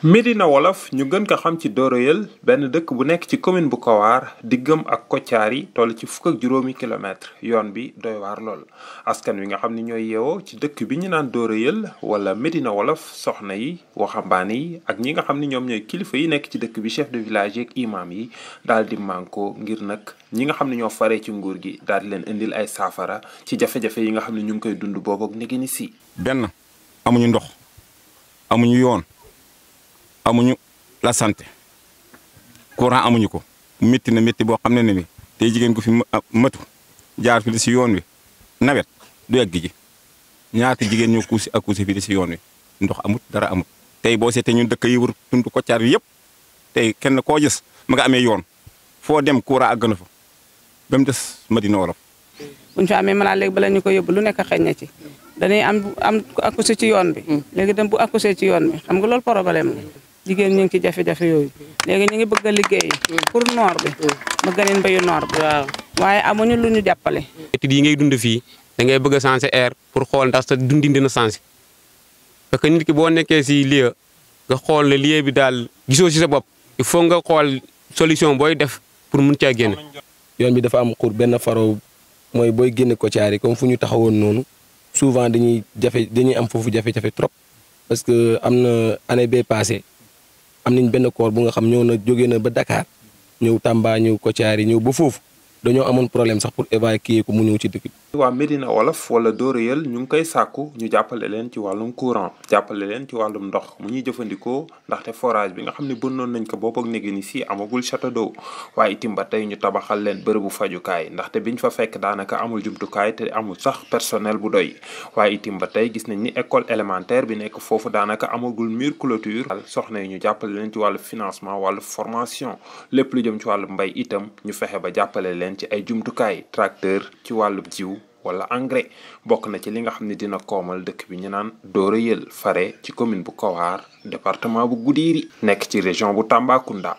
Médina Wolof ñu gën ko xam ci Doro Yël benn dëkk bu nekk ci commune bu Kawar diggam ak Kotiari toll ci fukk ak juróomi kilomètre yoon bi doy waar lool askan wi nga xam ni ñooy yeewoo ci dëkk bi ñu naan Doro Yël wala Médina Wolof soxna yi waxambaane yi ak ñi nga xam ni ñoom ñooy kilifa yi nekk ci dëkk bi chef de village yeeg imam yi daal di mànkoo ngir nag ñi nga xam ne ñoo faree ci nguur gi daal di leen indil ay saafara ci jafe-jafe yi nga xam ne ñu ngi koy dund boobu ak négé ni si. benn amuñu ndox amuñu yoon. amuñu la santé courant amuñu ko métti na métti boo xam ne ni tey jigéen gu fi matu jaar fi si yoon wi nawet du yegg ji ñaata jigéen ñoo accouché fi si yoon wi ndox amut dara amut tey boo seetee ñun dëkk yi wër tuntu Kotiari bi yëpp tey kenn koo gis ma nga amee yoon foo dem courant àgg na fa ba mu des Médina Wolof. buñ fi amee malade léegi bala ñu ko yóbbu lu nekk xëy na ci dañuy am accouché ci yoon bi léegi dem bu accouché ci yoon bi xam nga loolu problème la. jigéen ñu ngi ci jafe-jafe yooyu léegi ñu ngi bëgg a liggéey pour noor bi bëgg nañ mbéyu noor bi waaye amuñu lu ñu jàppale. études yi ngay dund fii da ngay bëgg a changer air pour xool ndax sa dundin dina changer parce que nit ki boo nekkee si lieu nga xool ne lieu bi daal gisoo si sa bopp il faut nga xool solution booy def pour mun caa génn. yoon bi dafa am xur benn faro mooy booy génn Kotiari comme fu ñu taxawoon noonu souvent dañuy am foofu jafe-jafe trop parce que am na année bee passé am nañ benn koor bu nga xam ñëw na jógee na ba Dakar ñëw Tamba ñëw Kotiari ñëw ba foofu dañoo amoon problème sax pour évacuer ko mu ñëw ci dëkk bi. waa Médina Wolof wala Doro Yël ñu ngi koy sàkku ñu jàppale leen ci wàllum courant jàppale leen ci wàllum ndox mu ñuy jëfandikoo ndaxte forage bi nga xam ne bënnoon nañ ko bopp ak néegi ni si amagul château d'eau waaye itam ba tey ñu tabaxal leen bërëbu fajukaay ndaxte biñ fa fekk daanaka amul jumtukaay te amul sax personnel bu doy waaye itam ba tey gis nañ ni école élémentaire bi nekk foofu daanaka amagul mur clôture soxna yi ñu jàppale leen ci wàllu financement wàllu formation lépp lu jëm ci wàllu mbay itam ñu fexe ba jàppale leen ci ay jumtukaay tracteur ci wàllu jiw wala engrais bokk na ci li nga xam ne dina koomal dëkk bi ñu naan Doro Yël fare ci commune bu Kawar département bu Goudiri nekk ci région bu Tambacounda.